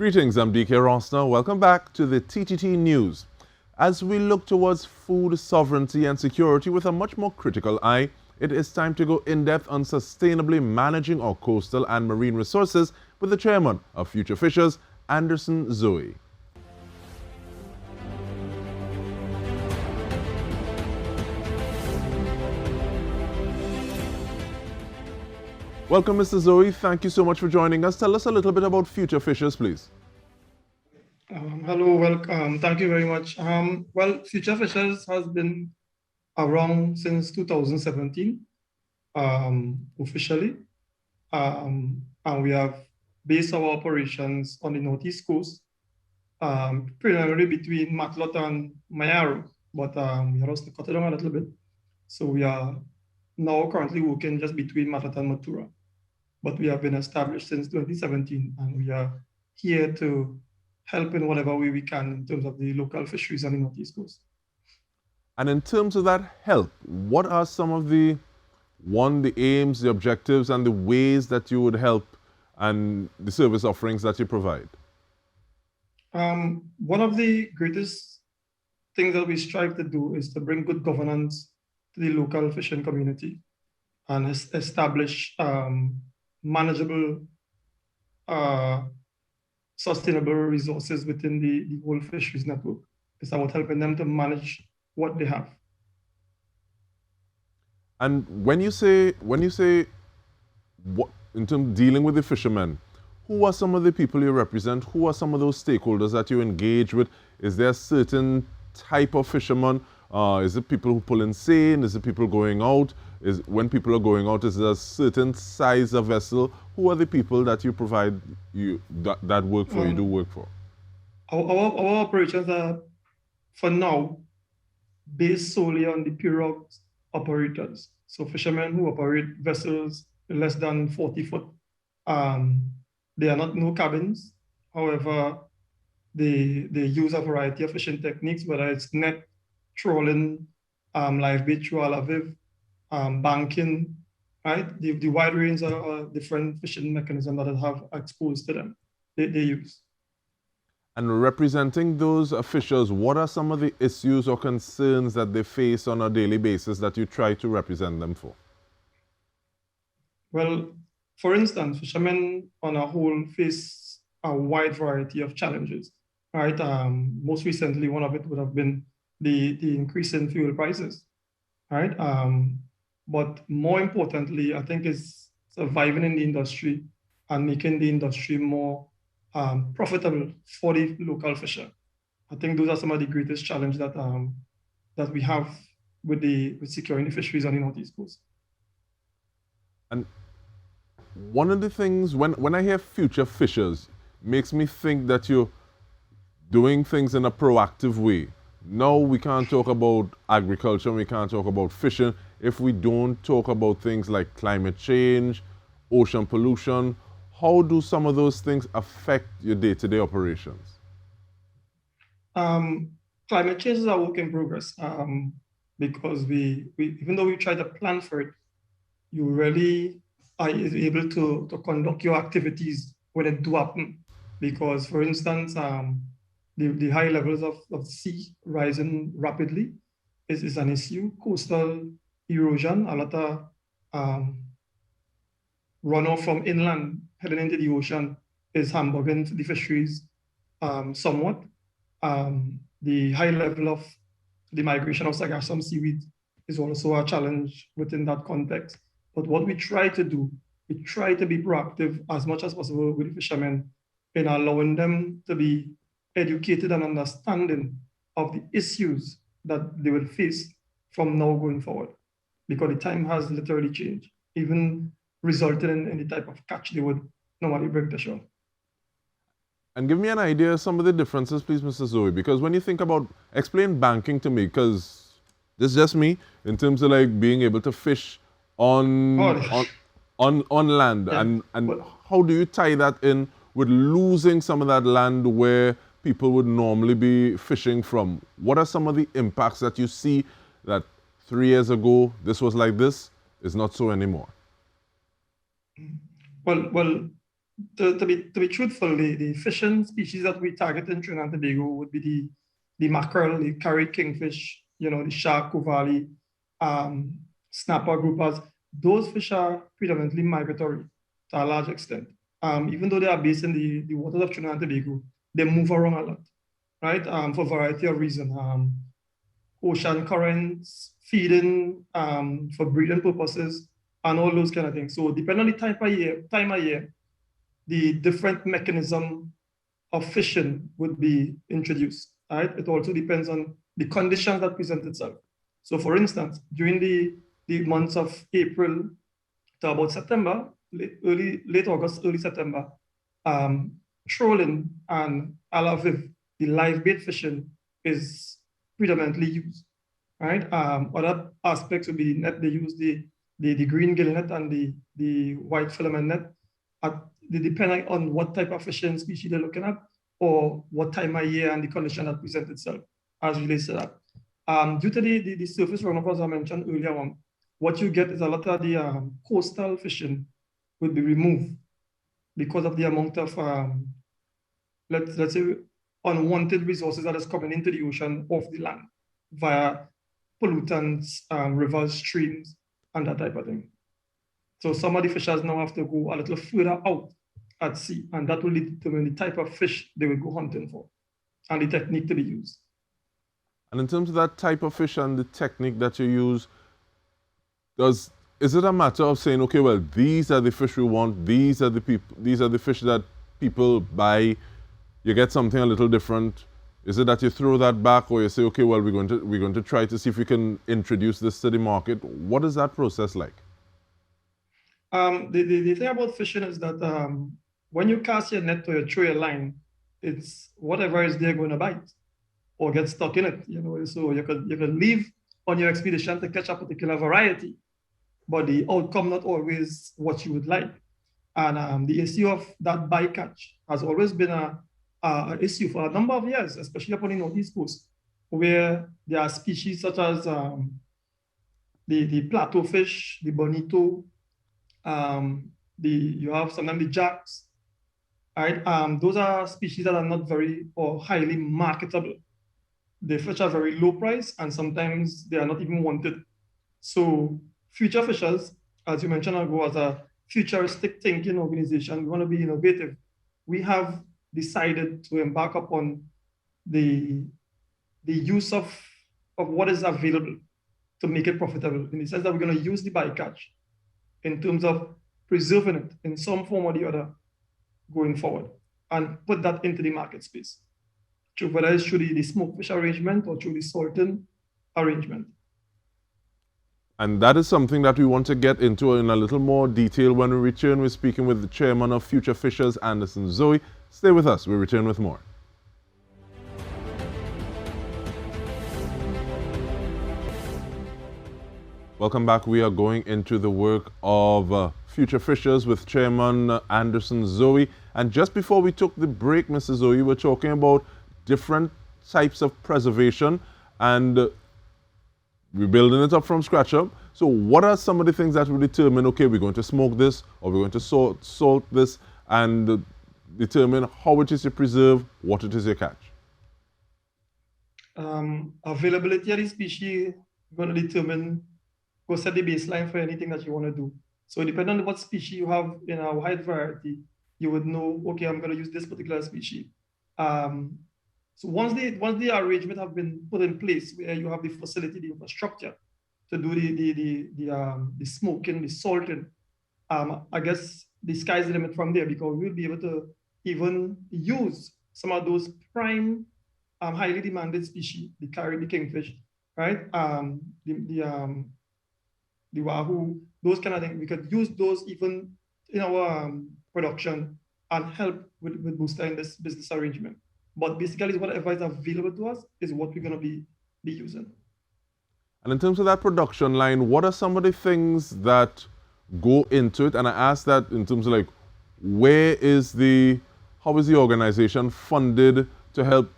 Greetings, I'm Dike Rostant. Welcome back to the TTT News. As we look towards food sovereignty and security with a much more critical eye, it is time to go in-depth on sustainably managing our coastal and marine resources with the chairman of Future Fishers, Anderson Zoe. Welcome, Mr. Zoe. Thank you so much for joining us. Tell us a little bit about Future Fishers, please. Hello, welcome. Thank you very much. Well, Future Fishers has been around since 2017, officially. And we have based our operations on the Northeast Coast, primarily between Matlot and Mayaro, but we have also cut it down a little bit. So we are now currently working just between Matlot and Matura. But we have been established since 2017, and we are here to help in whatever way we can in terms of the local fisheries on the Northeast Coast. And in terms of that help, what are some of the aims, the objectives, and the ways that you would help and the service offerings that you provide? One of the greatest things that we strive to do is to bring good governance to the local fishing community and establish manageable, sustainable resources within the whole fisheries network. It's about helping them to manage what they have. And when you say what in terms of dealing with the fishermen, who are some of the people you represent? Who are some of those stakeholders that you engage with? Is there a certain type of fisherman? Is it people who pull in seine? Is it people going out? When people are going out, is there a certain size of vessel? Who are the people that you provide that work for, you do work for? Our operations are, for now, based solely on the pirogue operators. So fishermen who operate vessels less than 40 foot. They are not no cabins. However, they use a variety of fishing techniques, whether it's net, trolling, live bait, through a la vive, banking, right? The wide range of different fishing mechanisms that have exposed to them, they use. And representing those fishers, what are some of the issues or concerns that they face on a daily basis that you try to represent them for? Well, for instance, fishermen on a whole face a wide variety of challenges, right? Most recently, one of it would have been the increase in fuel prices, right? But more importantly, I think is surviving in the industry and making the industry more profitable for the local fisher. I think those are some of the greatest challenges that we have with securing the fisheries on the Northeast Coast. And one of the things, when I hear Future Fishers, makes me think that you're doing things in a proactive way. No, we can't talk about agriculture, we can't talk about fishing if we don't talk about things like climate change, ocean pollution. How do some of those things affect your day-to-day operations? Climate change is a work in progress because we even though we try to plan for it, you really are able to conduct your activities when it do happen. Because, for instance, the high levels of sea rising rapidly is an issue. Coastal erosion, a lot of runoff from inland heading into the ocean is hamburging the fisheries somewhat. The high level of the migration of sargassum seaweed is also a challenge within that context. But what we try to do, we try to be proactive as much as possible with the fishermen in allowing them to be educated and understanding of the issues that they will face from now going forward, because the time has literally changed, even resulting in the type of catch they would normally bring to shore. And give me an idea of some of the differences, please, Mr. Zoe, because when you think about, explain banking to me, because this is just me, in terms of like being able to fish on land, yeah. and how do you tie that in with losing some of that land where people would normally be fishing from? What are some of the impacts that you see that 3 years ago this was like this, is not so anymore? Well, To be truthful, the fishing species that we target in Trinidad and Tobago would be the mackerel, the carrot kingfish, the shark, covali, snapper, groupers. Those fish are predominantly migratory to a large extent. Even though they are based in the waters of Trinidad and Tobago, they move around a lot, right? For a variety of reasons. Ocean currents, feeding, for breeding purposes, and all those kind of things. So depending on the time of year, the different mechanism of fishing would be introduced, right? It also depends on the conditions that present itself. So for instance, during the months of April to about September, late August, early September, trolling and alaviv, the live bait fishing, is predominantly used, right? Other aspects would be the net. They use the green gill net and the white filament net. They depend on what type of fishing species they're looking at or what time of year and the condition that presents itself as relates to that. Due to the surface runoff, as I mentioned earlier on, what you get is a lot of the coastal fishing will be removed because of the amount of, let's say, unwanted resources that is coming into the ocean off the land via pollutants, rivers, streams, and that type of thing. So some of the fishers now have to go a little further out at sea, and that will determine the type of fish they will go hunting for and the technique to be used. And in terms of that type of fish and the technique that you use, is it a matter of saying, okay, well, these are the fish we want, these are the fish that people buy, you get something a little different? Is it that you throw that back, or you say, okay, well, we're going to try to see if we can introduce this to the market? What is that process like? The thing about fishing is that when you cast your net or you throw your line, it's whatever is there going to bite or get stuck in it. So you could leave on your expedition to catch a particular variety, but the outcome not always what you would like. And the issue of that bycatch has always been an issue for a number of years, especially upon the Northeast Coast, where there are species such as the plateau fish, the bonito, you have sometimes the jacks, right? Those are species that are not very or highly marketable. The fish are very low price, and sometimes they are not even wanted. So Future Fishers, as you mentioned ago, as a futuristic thinking organization, we want to be innovative. We have decided to embark upon the use of what is available to make it profitable, in the sense that we're going to use the bycatch in terms of preserving it in some form or the other going forward, and put that into the market space, whether it's through the smoke fish arrangement or through the salting arrangement. And that is something that we want to get into in a little more detail when we return. We're speaking with the chairman of Future Fishers, Anderson Zoe. Stay with us. We'll return with more. Welcome back. We are going into the work of Future Fishers with Chairman Anderson Zoe. And just before we took the break, Mrs. Zoe, we were talking about different types of preservation, and we're building it up from scratch up. So what are some of the things that will determine, okay, we're going to smoke this, or we're going to salt this, and determine how it is to preserve, what it is you catch? Availability of the species going to determine, go set the baseline for anything that you want to do. So depending on what species you have in a wide variety, you would know, okay, I'm going to use this particular species. So once the arrangement have been put in place, where you have the facility, the infrastructure to do the smoking, the salting, I guess the sky's the limit from there, because we'll be able to even use some of those prime, highly demanded species, the carrot, the kingfish, right? The wahoo, those kind of things. We could use those even in our production and help with boosting this business arrangement. But basically, whatever is available to us is what we're going to be using. And in terms of that production line, what are some of the things that go into it? And I ask that in terms of like, how is the organization funded to help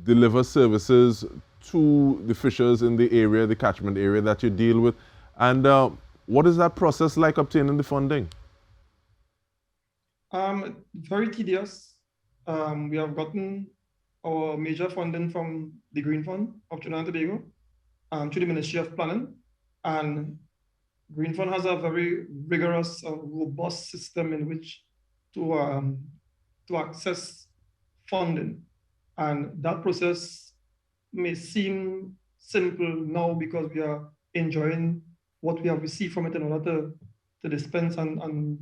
deliver services to the fishers in the area, the catchment area that you deal with? And what is that process like obtaining the funding? Very tedious. We have gotten our major funding from the Green Fund of Trinidad and Tobago, through the Ministry of Planning. And Green Fund has a very rigorous, robust system in which to access funding. And that process may seem simple now because we are enjoying what we have received from it in order to dispense and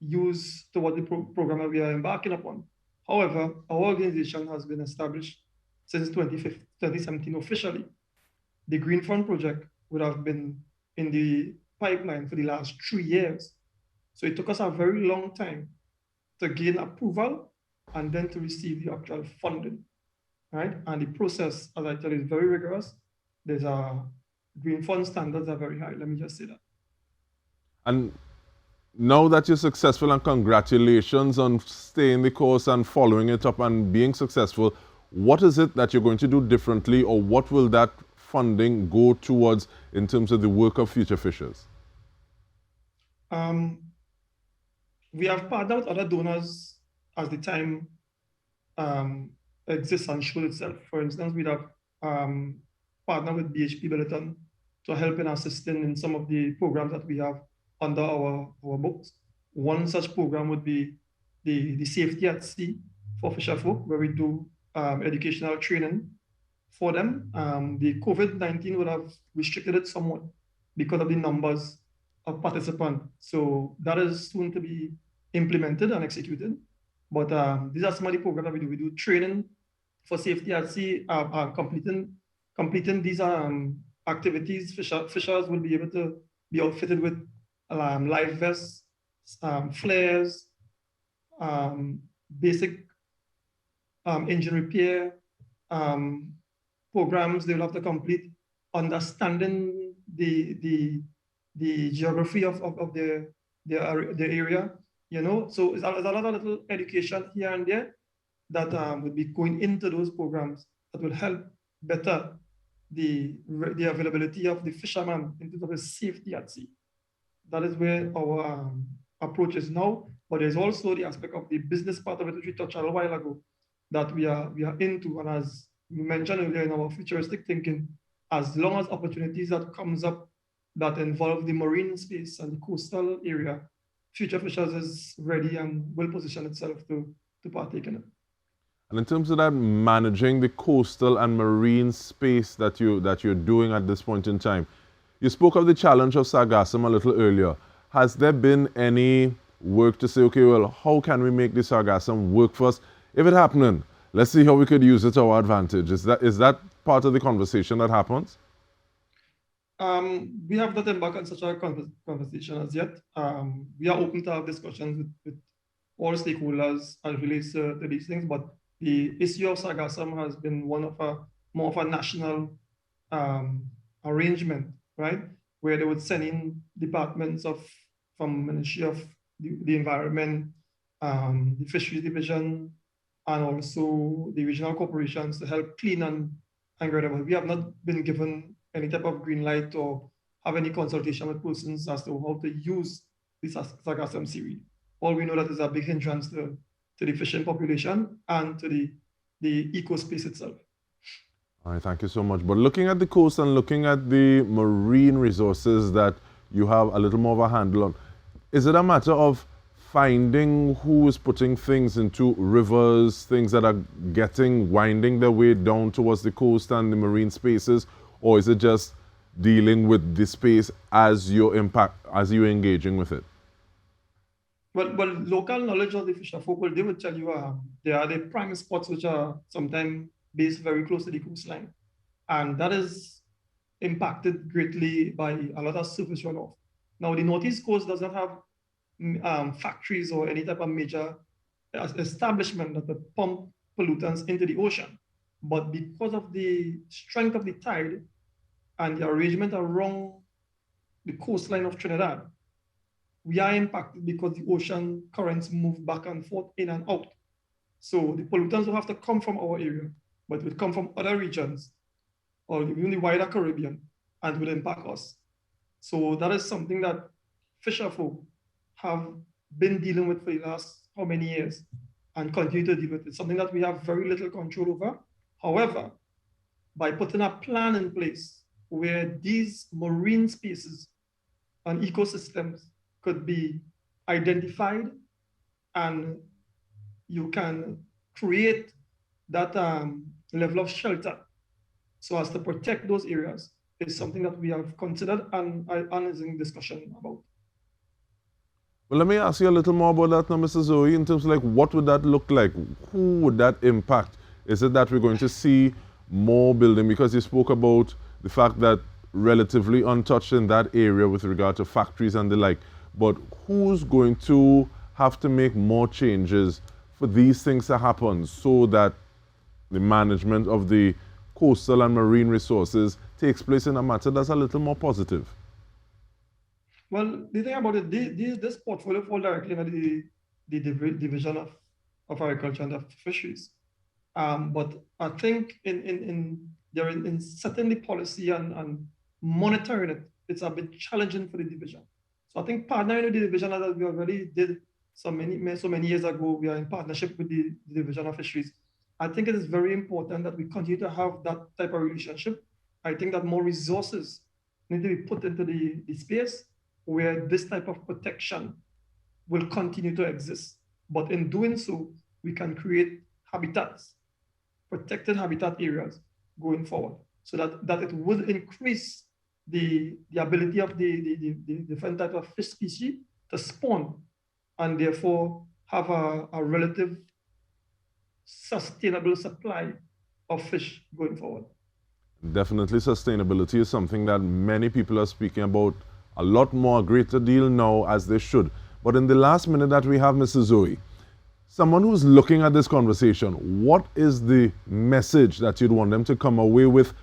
use toward the program that we are embarking upon. However, our organization has been established since 2017 officially. The Green Fund project would have been in the pipeline for the last 3 years. So it took us a very long time to gain approval and then to receive the actual funding, right? And the process, as I tell you, is very rigorous. There's a Green Fund standards are very high. Let me just say that. And now that you're successful, and congratulations on staying the course and following it up and being successful, what is it that you're going to do differently, or what will that funding go towards in terms of the work of Future Fishers? We have partnered with other donors as the time exists and shows itself. For instance, we have partnered with BHP Billiton to help in assisting in some of the programs that we have under our books. One such program would be the Safety at Sea for fisher folk, where we do educational training for them. The COVID-19 would have restricted it somewhat because of the numbers of participants. So that is soon to be implemented and executed. But these are some of the programs that we do. We do training for safety at sea, completing these activities. Fishers will be able to be outfitted with life vests, flares, basic engine repair programs they will have to complete, understanding the geography of the area, you know. So it's a lot of little education here and there that would be going into those programs that will help better the availability of the fisherman in terms of his safety at sea. That is where our approach is now. But there's also the aspect of the business part of it, which we touched a little while ago, that we are into. And as we mentioned earlier in our futuristic thinking, as long as opportunities that comes up that involve the marine space and the coastal area, Future Fishers is ready and will position itself to partake in it. And in terms of that, managing the coastal and marine space that you're doing at this point in time, you spoke of the challenge of sargassum a little earlier. Has there been any work to say, okay, well, how can we make the sargassum work for us? If it happening, let's see how we could use it to our advantage. Is that part of the conversation that happens? We have not embarked on such a conversation as yet. We are open to have discussions with all stakeholders as relates to these things, but the issue of sargassum has been more of a national arrangement, right? Where they would send in departments from Ministry of the Environment, the Fisheries Division, and also the regional corporations to help clean and get them. We have not been given any type of green light or have any consultation with persons as to how to use this sargassum seaweed. All we know that is a big hindrance to the fishing population and to the ecospace itself. All right, thank you so much. But looking at the coast and looking at the marine resources that you have a little more of a handle on, is it a matter of finding who is putting things into rivers, things that are winding their way down towards the coast and the marine spaces, or is it just dealing with the space as you're engaging with it? Well, local knowledge of the fisher folk, they would tell you there are the prime spots which are sometimes based very close to the coastline. And that is impacted greatly by a lot of surface runoff. Now, the Northeast Coast does not have factories or any type of major establishment that would pump pollutants into the ocean. But because of the strength of the tide and the arrangement around the coastline of Trinidad, we are impacted because the ocean currents move back and forth, in and out. So the pollutants will have to come from our area, but would come from other regions or even the wider Caribbean and would impact us. So that is something that fisher folk have been dealing with for the last how many years and continue to deal with it. It's something that we have very little control over. However, by putting a plan in place where these marine spaces and ecosystems could be identified and you can create that level of shelter so as to protect those areas is something that we have considered and is in discussion about. Well, let me ask you a little more about that now, Mr. Zoe, in terms of like what would that look like? Who would that impact? Is it that we're going to see more building? Because you spoke about the fact that relatively untouched in that area with regard to factories and the like, but who's going to have to make more changes for these things to happen so that the management of the coastal and marine resources takes place in a matter that's a little more positive? Well, the thing about it, this portfolio falls directly under the division of agriculture and of fisheries. But I think in setting the policy and monitoring it, it's a bit challenging for the division. So I think partnering with the division, as we already did so many years ago, we are in partnership with the division of fisheries. I think it is very important that we continue to have that type of relationship. I think that more resources need to be put into the space where this type of protection will continue to exist. But in doing so, we can create habitats, protected habitat areas going forward, so that it will increase the ability of the different type of fish species to spawn and therefore have a relative sustainable supply of fish going forward. Definitely sustainability is something that many people are speaking about a lot more, a greater deal now as they should. But in the last minute that we have, Mr. Zoe, someone who's looking at this conversation, what is the message that you'd want them to come away with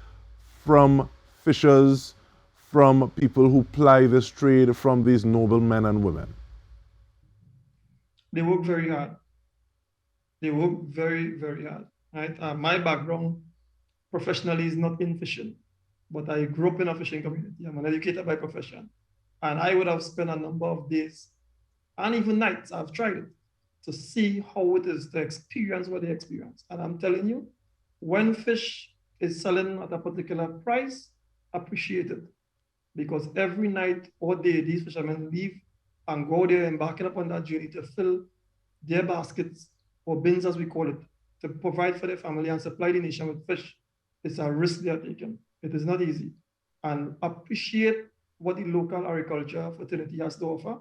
from fishers, from people who ply this trade, from these noble men and women? They work very hard. They work very, very hard, right? My background professionally is not in fishing, but I grew up in a fishing community. I'm an educator by profession. And I would have spent a number of days and even nights, I've tried it, to see how it is to experience what they experience. And I'm telling you, when fish is selling at a particular price, appreciate it. Because every night or day, these fishermen leave and go there embarking upon that journey to fill their baskets or bins, as we call it, to provide for their family and supply the nation with fish. It's a risk they are taking. It is not easy. And appreciate what the local agriculture fraternity has to offer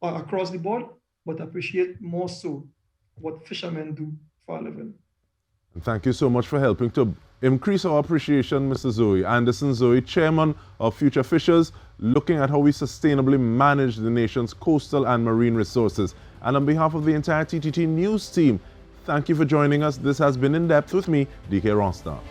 across the board, but appreciate more so what fishermen do for a living. And thank you so much for helping to increase our appreciation, Mr. Zoe. Anderson Zoe, Chairman of Future Fishers, looking at how we sustainably manage the nation's coastal and marine resources. And on behalf of the entire TTT News team, thank you for joining us. This has been In Depth with me, Dike Rostant.